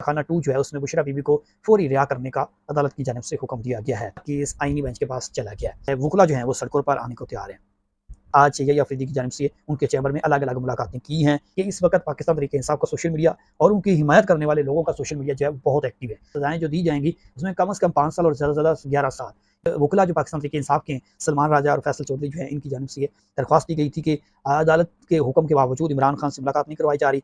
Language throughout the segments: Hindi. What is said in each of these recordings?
खाना 2 जो है उसमें बुशरा बीबी को फौरी रिहा करने का अदालत की जानिब से हुक्म दिया गया है। केस आईनी बेंच के पास चला गया है। वकला जो है वो सड़कों पर आने को तैयार हैं। आज यही अफरीदी की जानिब से उनके चैम्बर में अलग अलग मुलाकातें की हैं कि इस वक्त पाकिस्तान तहरीक इंसाफ का सोशल मीडिया और उनकी हिमायत करने वाले लोगों का सोशल मीडिया जो है बहुत एक्टिव है। सजाएं जो दी जाएंगी उसमें कम से कम 5 साल और ज़्यादा से ज़्यादा 11 साल। वकला जो पाकिस्तान तहरीक इंसाफ के सलमान राजा और फैसल चौधरी जो है इनकी जानिब से दरख्वास्त दी गई थी कि अदालत के हुक्म के बावजूद इमरान खान से मुलाकात नहीं करवाई जा रही।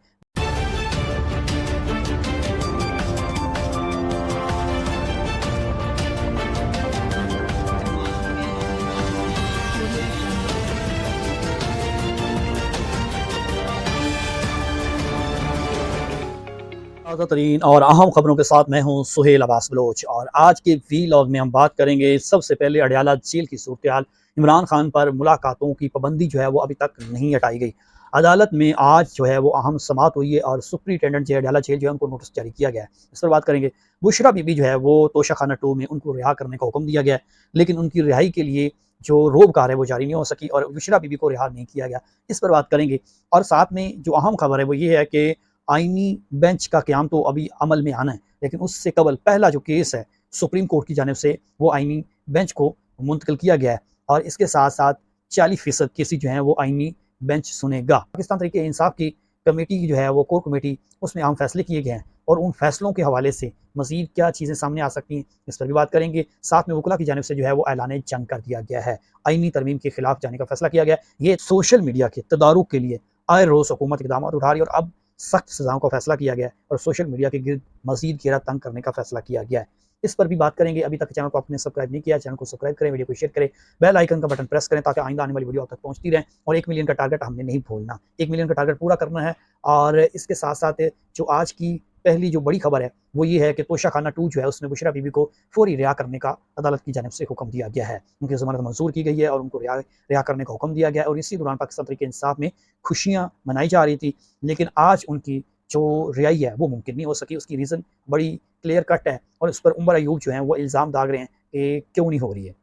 ताज़ा तरीन और अहम खबरों के साथ मैं हूं सुहेल अब्बास बलोच और आज के वीलॉग में हम बात करेंगे सबसे पहले अडयाला जेल की सूरत। इमरान खान पर मुलाकातों की पाबंदी जो है वो अभी तक नहीं हटाई गई। अदालत में आज जो है वो अहम समाअत हुई है और सुप्रिटेंडेंट जो अडयाला जेल जो है उनको नोटिस जारी किया गया है। इस पर बात करेंगे। बुशरा बीबी जो है वो तोशा खाना 2 में उनको रिहा करने का हुक्म दिया गया है, लेकिन उनकी रिहाई के लिए जो रोबकार है वो जारी नहीं हो सकी और बुशरा बीबी को रिहा नहीं किया गया। इस पर बात करेंगे और साथ में जो अहम खबर है वो ये है कि आईनी बेंच का क़याम तो अभी अमल में आना है, लेकिन उससे कबल पहला जो केस है सुप्रीम कोर्ट की जानिब से वो आईनी बेंच को मुंतकिल किया गया है और इसके साथ साथ 40% केसेस जो हैं वो आईनी बेंच सुनेगा। पाकिस्तान तहरीक इंसाफ की कमेटी की जो है वो कोर कमेटी उसमें अहम फैसले किए गए हैं और उन फैसलों के हवाले से मजीद क्या चीज़ें सामने आ सकती हैं इस पर भी बात करेंगे। साथ में वकला की जानिब से जो है वो ऐलान जंग कर दिया गया है। आईनी तरमीम के खिलाफ जाने का फैसला किया गया। ये सोशल मीडिया के तदारुक के लिए आए रोज़ हुकूमत इक़दाम उठा रही है और अब सख्त सज़ाओं का फैसला किया गया है और सोशल मीडिया के गिर्द मजीद घेरा तंग करने का फैसला किया गया है। इस पर भी बात करेंगे। अभी तक चैनल को आपने सब्सक्राइब नहीं किया, चैनल को सब्सक्राइब करें, वीडियो को शेयर करें, बेल आइकन का बटन प्रेस करें ताकि आइंदा आने वाली वीडियो आप तक पहुंचती रहे और 1 मिलियन का टारगेट हमने नहीं भूलना, 1 मिलियन का टारगेट पूरा करना है। और इसके साथ साथ जो आज की पहली जो बड़ी खबर है वो ये है कि तोशा खाना 2 जो है उसमें बुशरा बीबी को फौरी रिहा करने का अदालत की जानिब से हुक्म दिया गया है। उनकी ज़मानत मंजूर की गई है और उनको रिहा करने का हुक्म दिया गया है और इसी दौरान पाकिस्तान तहरीक इंसाफ में खुशियाँ मनाई जा रही थी, लेकिन आज उनकी जो रिहाई है वो मुमकिन नहीं हो सकी। उसकी रीज़न बड़ी क्लियर कट है और उस पर उमर अयूब जो हैं वो इल्ज़ाम दाग रहे हैं कि क्यों नहीं हो रही है।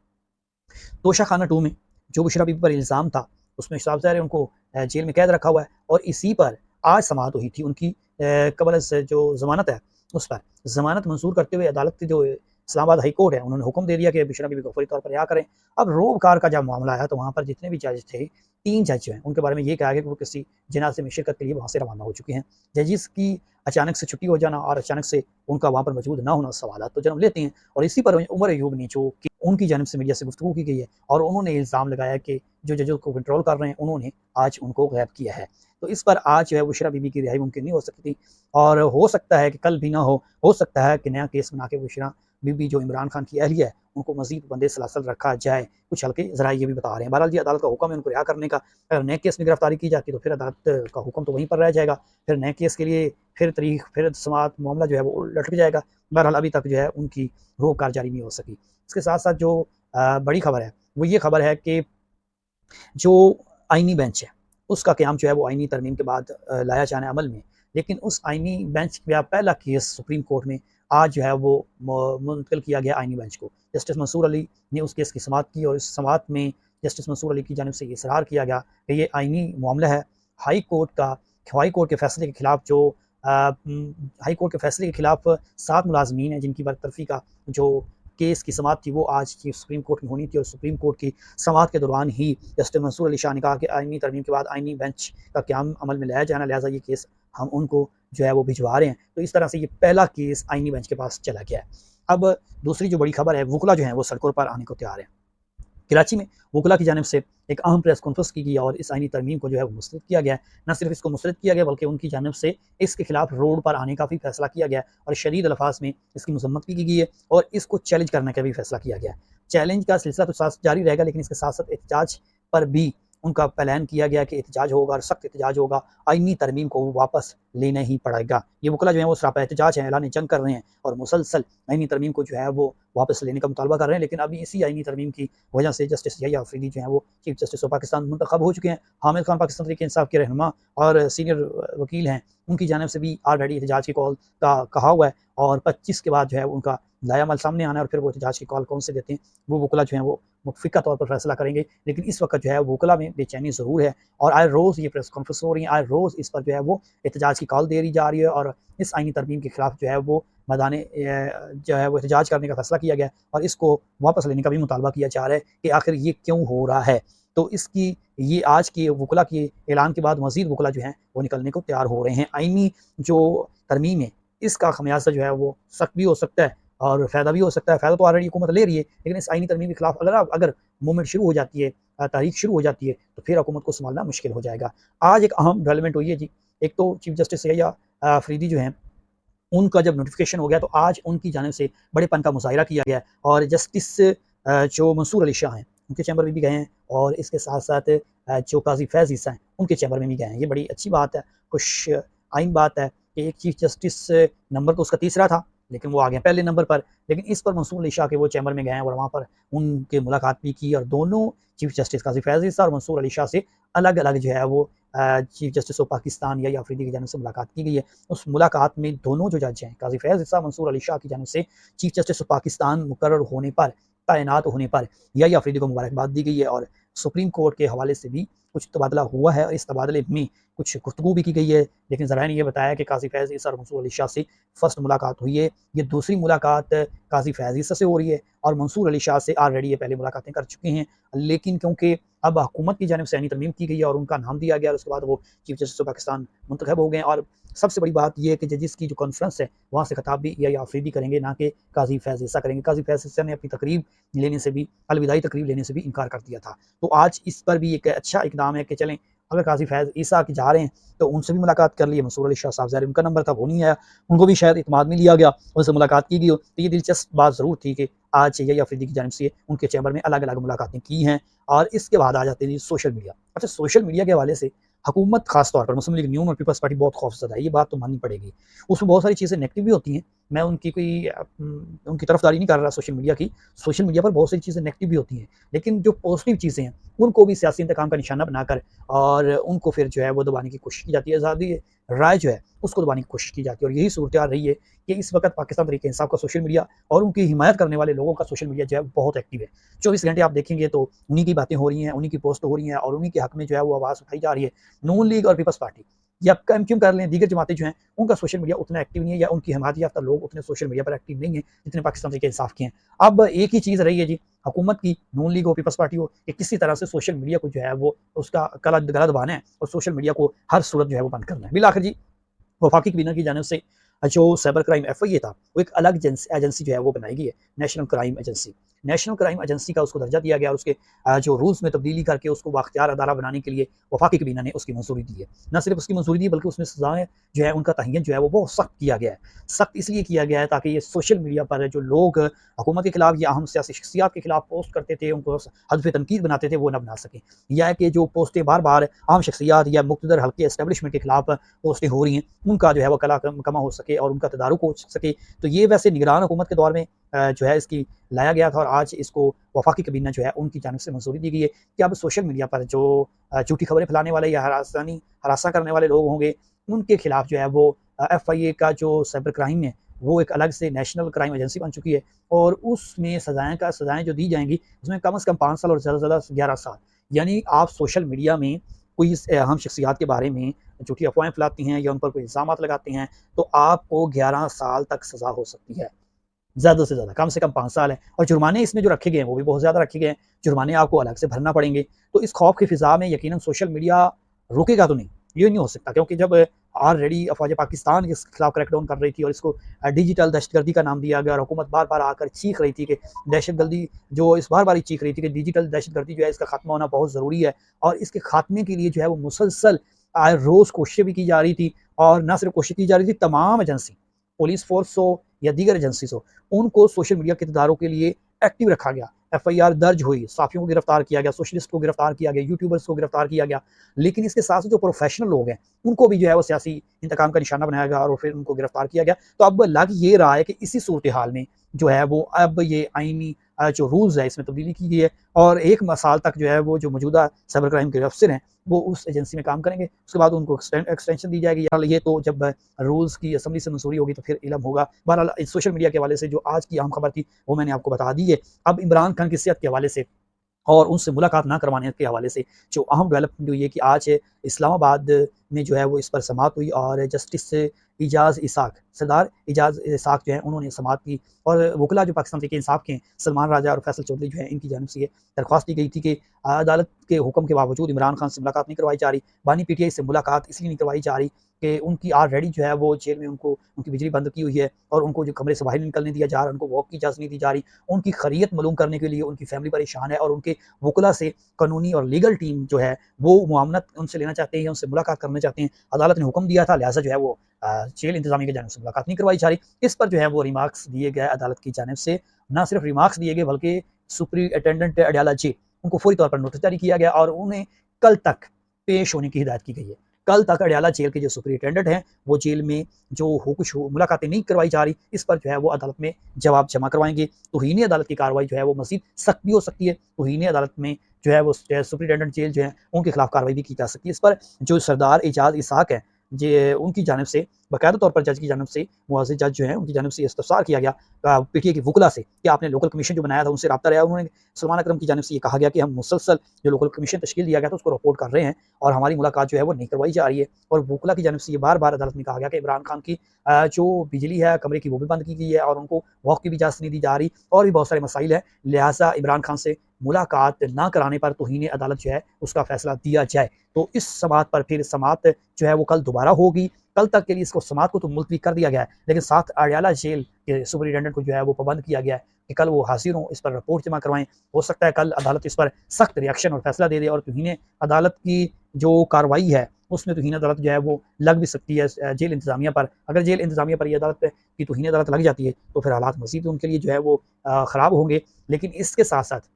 तोशा खाना 2 में जो बुशरा बीबी पर इल्ज़ाम था उसमें साफ ज़ाहिर है उनको जेल में कैद रखा हुआ है और इसी पर आज समाअत हुई थी। उनकी कबल से जो ज़मानत है उस पर ज़मानत मंजूर करते हुए अदालत की जो इस्लामाबाद हाई कोर्ट है उन्होंने हुक्म दे दिया कि बुशरा बीबी को फौरी तौर पर रिहा करें। अब रोबकार का जब मामला आया तो वहाँ पर जितने भी जज थे 3 जज जो हैं उनके बारे में ये कहा गया कि वो किसी जनाजे में शिरकत के लिए वहाँ से रवाना हो चुके हैं। जजिस की अचानक से छुट्टी हो जाना और अचानक से उनका वहाँ पर मौजूद ना होना सवालात तो जन्म लेते हैं और इसी पर उमर अयूब ने जो कि उनकी जानिब से मीडिया से गुफ्तगू की गई है और उन्होंने इल्ज़ाम लगाया कि जो जजों को कंट्रोल कर रहे हैं उन्होंने आज उनको गैब किया है। तो इस पर आज जो है बुशरा बीबी की रिहाई मुमकिन नहीं हो सकती और हो सकता है कि कल भी ना हो सकता है कि नया केस बना के बुशरा बीबी जो इमरान खान की अहलिया है उनको मजीद बंदे सलासल रखा जाए। कुछ हल्के ज़राए ये भी बता रहे हैं। बहरहाल जी अदालत का हुक्म है उनको रिहा करने का। अगर नए केस में गिरफ्तारी की जाती तो फिर अदालत का हुक्म तो वहीं पर रह जाएगा, फिर नए केस के लिए फिर तारीख फिर समाअत मामला जो है वो लटक जाएगा। बहरहाल अभी तक जो है उनकी रोबकार जारी नहीं हो सकी। इसके साथ साथ जो बड़ी खबर है वो ये खबर है कि जो आईनी बेंच है उसका क़याम जो है वो आईनी तरमीम के बाद लाया जाना है अमल में, लेकिन उस आईनी बेंच का पहला केस सुप्रीम कोर्ट में आज जो है वो मुंतकिल किया गया आईनी बेंच को। जस्टिस मंसूर अली ने उस केस की समाअत की और इस समाअत में जस्टिस मंसूर अली की जानिब से इसरार किया गया कि ये आईनी मामला है। हाई कोर्ट के फैसले के खिलाफ जो हाई कोर्ट के फैसले के खिलाफ 7 मुलाजमीन हैं जिनकी बरतरफी का जो केस की समाअत थी वो आज की सुप्रीम कोर्ट में होनी थी और सुप्रीम कोर्ट की समाअत के दौरान ही जस्टिस मंसूर अली शाह ने कहा कि आईनी तरमीम के बाद आईनी बेंच का क़याम अमल में लाया जाना, लिहाजा ये केस हम उनको जो है वो भिजवा रहे हैं। तो इस तरह से ये पहला केस आईनी बेंच के पास चला गया है। अब दूसरी जो बड़ी खबर है वकला जो है वो सड़कों पर आने को तैयार है। कराची में वकला की जानिब से एक अहम प्रेस कॉन्फ्रेंस की गई और इस आईनी तरमीम को जो है वो मुस्तरद किया गया है। न सिर्फ इसको मुस्तरद किया गया बल्कि उनकी जानिब से इसके खिलाफ रोड पर आने का भी फैसला किया गया और शदीद अल्फाज में इसकी मजम्मत भी की गई है और इसको चैलेंज करने का भी फैसला किया गया है। चैलेंज का सिलसिला तो साथ जारी रहेगा, लेकिन इसके साथ साथ एहतजाज पर भी उनका प्लान किया गया कि एहतजाज होगा और सख्त एहतजाज होगा। आईनी तरमीम को वापस लेना ही पड़ेगा। ये वकला जो है वो सरापा एहतजाज है, ऐलान जंग कर रहे हैं और मुसलसल आईनी तरमीम को जो है वो वापस लेने का मुतालबा कर रहे हैं। लेकिन अभी इसी आईनी तरमीम की वजह से जस्टिस यही अफरीदी जो है वो चीफ जस्टिस ऑफ पाकिस्तान मुंतखब हो चुके हैं। हामिद खान पाकिस्तान तहरीक इंसाफ के रहनुमा और सीनियर वकील हैं, उनकी जानिब से भी ऑलरेडी एहतजाज की कॉल का कहा हुआ है और 25 के बाद जो है उनका लायामल सामने आना है और फिर वो एहतजाज की कॉल कौन से देते हैं वो वकला जो है वो मुतफ़िका तौर पर फैसला करेंगे। लेकिन इस वक्त जो है वकला में बेचैनी ज़रूर है और आए रोज़ ये प्रेस कॉन्फ्रेंस हो रही है, आए रोज़ इस पर जो है वो एहतजाज की कॉल दे दी जा रही है और इस आइनी तरमीम के खिलाफ जो है वो मैदान जो है वो एहतजाज करने का फैसला किया गया और इसको वापस लेने का भी मुतालबा किया जा रहा है कि आखिर ये क्यों हो रहा है। तो इसकी ये आज के वकला के ऐलान के बाद मज़ीद वकला जो हैं वो निकलने को तैयार हो रहे हैं। आइनी जो तरमीम है इसका खमियाजा जो है वो सख्त भी हो सकता है और फ़ायदा भी हो सकता है। फ़ायदा तो ऑलरेडी हुकूमत ले रही है, लेकिन इस आइनी तरमीम के खिलाफ अगर मूवमेंट शुरू हो जाती है, तारीख शुरू हो जाती है, तो फिर हुकूमत को सँभालना मुश्किल हो जाएगा। आज एक अहम डेवलपमेंट हुई है जी, एक तो चीफ जस्टिस यहिया अफरीदी जो हैं, उनका जब नोटिफ़िकेशन हो गया तो आज उनकी जानिब से बड़ेपन का मुज़ाहिरा किया गया और जस्टिस जो मंसूर अली शाह हैं, उनके चैम्बर में भी गए हैं और इसके साथ-साथ जो काज़ी फैज़ ईसा हैं, उनके चैम्बर में भी गए हैं। ये बड़ी अच्छी बात है, खुश आइन बात है कि एक चीफ जस्टिस नंबर तो उसका तीसरा था, लेकिन वो आ गया पहले नंबर पर। लेकिन इस पर मंसूर अली शाह के वो चैम्बर में गए हैं और वहाँ पर उनके मुलाकात भी की और दोनों चीफ जस्टिस काज़ी फैज़ ईसा और मंसूर अली शाह से अलग-अलग जो है वो चीफ जस्टिस ऑफ पाकिस्तान या अफरीदी की जानिब से मुलाकात की गई है। उस मुलाकात में दोनों जो जज हैं, काज़ी फैज़ ईसा, मंसूर अली शाह की जानिब से चीफ जस्टिस ऑफ पाकिस्तान मुकर्रर होने पर, तैनात होने पर या अफरीदी को मुबारकबाद दी गई है और सुप्रीम कोर्ट के हवाले से भी कुछ तबादला हुआ है और इस तबादले में कुछ गुफ्तगू भी की गई है। लेकिन ज़राए ने ये बताया कि काज़ी फैज़ ईसा और मंसूर अली शाह से फर्स्ट मुलाकात हुई है। ये दूसरी मुलाकात काज़ी फैज़ ईसा से हो रही है और मंसूर अली शाह से ऑलरेडी ये पहले मुलाकातें कर चुके हैं। लेकिन क्योंकि अब हुकूमत की जानिब से आइनी तरमीम की गई है और उनका नाम दिया गया और उसके बाद वो चीफ जस्टिस ऑफ पाकिस्तान मुंतखब हो गए हैं और सबसे बड़ी बात ये है कि जजिस की जो कॉन्फ्रेंस है वहाँ से खिताब भी या अफरीदी करेंगे, ना कि काज़ी फैज़ ईसा करेंगे। काज़ी फैज़ ईसा ने अपनी तकरीब लेने से भी, अलविदाई तकरीब लेने से भी इनकार कर दिया था। तो आज इस पर भी एक अच्छा इकदाम है कि चलें, अगर काज़ी फैज़ ईसा के जा रहे हैं तो उनसे भी मुलाकात कर लिए। मंसूर अली शाह साहब ज़ाहिर उनका नंबर था, वो नहीं आया, उनको भी शायद इत्मीनान में लिया गया, उनसे मुलाकात की गई हो। तो ये दिलचस्प बात ज़रूर थी कि आज यही अफरीदी की जानिब से उनके चैम्बर में अलग-अलग मुलाकातें की हैं। और इसके बाद आ जाते हैं जी सोशल मीडिया। अच्छा, सोशल मीडिया के हवाले से हुकूमत खास तौर पर मुस्लिम लीग नून और पीपल्स पार्टी बहुत खौफज़दा है, ये बात तो माननी पड़ेगी। उसमें बहुत सारी चीज़ें नेगेटिव भी होती हैं, मैं उनकी कोई उनकी तरफदारी नहीं कर रहा सोशल मीडिया की। सोशल मीडिया पर बहुत सारी चीज़ें नेगेटिव भी होती हैं, लेकिन जो पॉजिटिव चीज़ें हैं उनको भी सियासी इंतकाम का निशाना बनाकर और उनको फिर जो है वो दबाने की कोशिश की जाती है। आज़ादी राय जो है उसको दबाने की कोशिश की जाती है और यही सूरत-ए-हाल रही है कि इस वक़्त पाकिस्तान तहरीक-ए-इंसाफ का सोशल मीडिया और उनकी हिमायत करने वाले लोगों का सोशल मीडिया जो है बहुत एक्टिव है। 24 घंटे आप देखेंगे तो उन्हीं की बातें हो रही हैं, उन्हीं की पोस्ट हो रही हैं और उन्हीं के हक में जो है वो आवाज़ उठाई जा रही है। नून लीग और पीपल्स पार्टी या क्यों कर लें, दीगर जमातें जो हैं उनका सोशल मीडिया उतना एक्टिव नहीं है या उनकी हिमायत याफ्ता लोग उतने सोशल मीडिया पर एक्टिव नहीं है जितने पाकिस्तान तहरीक-ए-इंसाफ के हैं। अब एक ही चीज़ रही है जी, हुकूमत की, नून लीग हो, पीपल्स पार्टी हो, कि किसी तरह से सोशल मीडिया को जो है वो उसका गला दबाना है और सोशल मीडिया को हर सूरत जो है वो बंद करना है। बिल-आखिर जी वफाकी कबीना की जानिब से जो साइबर क्राइम एफआईए था वो एक अलग एजेंसी जो है वो बनाई गई है, national crime agency. National crime agency का उसको दर्जा दिया गया और उसके जो रूल्स में तब्दीली करके उसको बाख्तियार अदारा बनाने के लिए वफाकी कबीना ने उसकी मंजूरी दी है। न सिर्फ उसकी मंजूरी दी बल्कि उसमें सजाएं जो है उनका तयन जो है वो बहुत सख्त किया गया है। सख्त इसलिए किया गया है ताकि ये सोशल मीडिया पर जो लोग हुकूमत के खिलाफ या अहम सियासी शख्सियात के खिलाफ पोस्ट करते थे, उनको हदफ तनकीद बनाते थे, वो न बना सकें। या कि जो पोस्टें बार बार अहम शख्सियात या मुक़्तदर हल्के एस्टेब्लिशमेंट के खिलाफ पोस्टें हो रही हैं उनका जो है वो कला कमा हो सके और उनका तदारुक हो सके। तो ये वैसे निगरान हुकूमत के दौर में जो है इसकी लाया गया था और आज इसको वफाकी कबीना जो है उनकी जानिब से मंजूरी दी गई है कि अब सोशल मीडिया पर जो झूठी खबरें फैलाने वाले या हरासा करने वाले लोग होंगे उनके खिलाफ जो है वो एफआईए का जो साइबर क्राइम है वो एक अलग से नेशनल क्राइम एजेंसी बन चुकी है और उसमें सज़ाएँ जो दी जाएंगी उसमें कम से कम 5 साल और ज़्यादा से ज़्यादा 11 साल। यानी आप सोशल मीडिया में कोई अहम शख्सियात के बारे में झूठी अफवाहें फैलाती हैं या उन पर कोई इल्ज़ामात लगाते हैं तो आपको 11 साल तक सज़ा हो सकती है। ज़्यादा से ज़्यादा, कम से कम 5 साल है और जुर्माने इसमें जो रखे गए हैं वो भी बहुत ज़्यादा रखे गए हैं। जुर्माने आपको अलग से भरना पड़ेंगे। तो इस खौफ की फ़िज़ा में यकीनन सोशल मीडिया रुकेगा तो नहीं, ये नहीं हो सकता क्योंकि जब ऑलरेडी अफ़वाज पाकिस्तान के खिलाफ क्रैकडाउन कर रही थी और इसको डिजिटल दहशतगर्दी का नाम दिया गया और हुकूमत बार-बार आकर चीख रही थी कि दहशतगर्दी जो इस बार-बार ही चीख रही थी कि डिजिटल दहशतगर्दी जो है इसका खात्मा होना बहुत ज़रूरी है और इसके खात्मे के लिए जो है वो मुसलसल रोज़ कोशिशें भी की जा रही थी और ना सिर्फ कोशिश की जा रही थी, तमाम एजेंसी, पुलिस फ़ोर्स हो या दीगर एजेंसीज़ हो, उनको सोशल मीडिया के इक़्तिदारों के लिए एक्टिव रखा गया। एफआईआर दर्ज हुई, सहाफ़ियों को गिरफ्तार किया गया, सोशलिस्ट को गिरफ्तार किया गया, यूट्यूबर्स को गिरफ्तार किया गया। लेकिन इसके साथ-साथ जो प्रोफेशनल लोग हैं, उनको भी जो है वो सियासी इंतकाम का निशाना बनाया गया और फिर उनको गिरफ्तार किया गया। तो अब लग ये रहा है कि इसी सूरत-ए-हाल में जो है वो अब ये आईनी जो रूल्स है इसमें तब्दीली की गई है और 1 साल तक जो है वो जो मौजूदा साइबर क्राइम के अफसर हैं वो उस एजेंसी में काम करेंगे। उसके बाद उनको एक्सटेंशन दी जाएगी। ये तो जब रूल्स की असेंबली से मंजूरी होगी तो फिर इल्म होगा। बहरहाल सोशल मीडिया के हवाले से जो आज की अहम खबर थी वो मैंने आपको बता दी है। अब इमरान खान की सेहत के हवाले से और उनसे मुलाकात ना करवाने के हवाले से जो अहम डेवलपमेंट हुई है कि आज इस्लामाबाद में जो है वो इस पर समाअत हुई और जस्टिस इजाज़ इसाक, सरदार इजाज़ इसाक जो है उन्होंने समाअत की और वकला जो पाकिस्तान तहरीक इंसाफ के हैं, सलमान राजा और फैसल चौधरी जो है इनकी जानिब से ये दरख्वास्त दी गई थी कि अदालत के हुक्म के बावजूद इमरान खान से मुलाकात नहीं करवाई जा रही। बानी पीटीआई से मुलाकात इसलिए नहीं करवाई जा रही कि उनकी ऑलरेडी जो है वो जेल में उनको उनकी बिजली बंद की हुई है और उनको जो कमरे से बाहर नहीं निकलने दिया जा रहा है, उनको वॉक की इजाज़त नहीं दी जा रही। उनकी खैरियत मालूम करने के लिए उनकी फैमिली परेशान है और उनके वकला से कानूनी और लीगल टीम जो है वो मुआवनत उनसे लेना चाहते हैं, उनसे मुलाकात करना चाहते हैं। अदालत ने हुक्म दिया था, लिहाजा जो है वो जेल इंतज़ामिया की जानिब से मुलाकात नहीं करवाई जा रही। इस पर जो है वो रिमार्क्स दिए गए अदालत की जानिब से, ना सिर्फ रिमार्क्स दिए गए बल्कि सुपरिटेंडेंट अडयाला जेल उनको फौरी तौर पर नोटिस जारी किया गया और उन्हें कल तक पेश होने की हिदायत की गई है। कल तक अडयाला जेल के जो सुपरिटेंडेंट हैं वो जेल में जो हो कुछ मुलाकातें नहीं करवाई जा रही, इस पर जो है वो अदालत में जवाब जमा करवाएंगे। तौहीन अदालत की कार्रवाई जो है वो मज़ीद सख्त भी हो सकती है। तौहीन अदालत में जो है वो सुपरिटेंडेंट जेल जो है उनके खिलाफ कार्रवाई भी की जा सकती है। इस पर जो सरदार एजाज इसहाक है जे उनकी जानिब से बाकायदा तौर पर जज की जानिब से मुआज़ जज जो है उनकी जानिब से इस्तफसार किया गया पीटीए के वकला से कि आपने लोकल कमीशन जो बनाया था उनसे रब्ता रहा। उन्होंने सलमान अकरम की जानिब से ये कहा गया कि हम मुसलसल जो लोकल कमीशन तश्कील दिया गया था उसको रिपोर्ट कर रहे हैं और हमारी मुलाकात जो है वो नहीं करवाई जा रही है। और वकला की जानिब से ये बार बार अदालत में कहा गया कि इमरान खान की जो बिजली है कमरे की वो भी बंद की गई है और उनको वॉक की भी इजाज़त नहीं दी जा रही और भी बहुत सारे मसाइल हैं। लिहाजा इमरान खान से मुलाकात ना कराने पर तौहीन अदालत जो है उसका फैसला दिया जाए। तो इस समाअत पर फिर समाअत जो है वो कल दोबारा होगी। कल तक के लिए इसको समाअत को तो मुलतवी कर दिया गया है, लेकिन साथ अडयाला जेल के सुपरिटेंडेंट को जो है वो पाबंद किया गया है कि कल वो हाजिर हों, इस पर रिपोर्ट जमा करवाएं। हो सकता है कल अदालत इस पर सख्त रिएक्शन और फैसला दे दे और तौहीन अदालत की जो कार्रवाई है उसमें तौहीन अदालत जो है वो लग भी सकती है जेल इंतज़ामिया पर। अगर जेल इंतज़ामिया पर ये अदालत की तौहीन अदालत लग जाती है तो फिर हालात मज़ीद उनके लिए जो है वो ख़राब होंगे। लेकिन इसके साथ साथ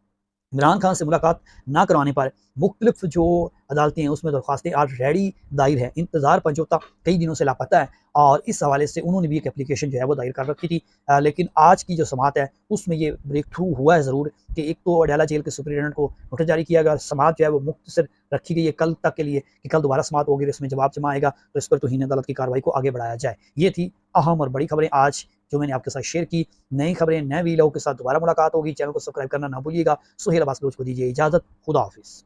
इमरान खान से मुलाकात ना करवाने पर मुख्तलिफ जो अदालतें हैं उसमें दरख्वास्तें ऑलरेडी दायर हैं। इंतज़ार पंजोता कई दिनों से लापता है और इस हवाले से उन्होंने भी एक एप्लीकेशन जो है वो दायर कर रखी थी। लेकिन आज की जो समाअत है उसमें ये ब्रेक थ्रू हुआ है ज़रूर कि एक तो अडयाला जेल के सुपरिटेंडेंट को नोटिस जारी किया गया, समाअत जो है वो मुख्तसर रखी गई है कल तक के लिए कि कल दोबारा समाअत होगी, इसमें जवाब जमा आएगा तो इस पर तौहीन अदालत की कार्रवाई को आगे बढ़ाया जाए। ये थी अहम और बड़ी खबरें आज जो मैंने आपके साथ शेयर की। नई खबरें नए वीडियो के साथ दोबारा मुलाकात होगी। चैनल को सब्सक्राइब करना ना भूलिएगा। सुहेल अब्बास बलोच को दीजिए इजाज़त। खुदा हाफिज़।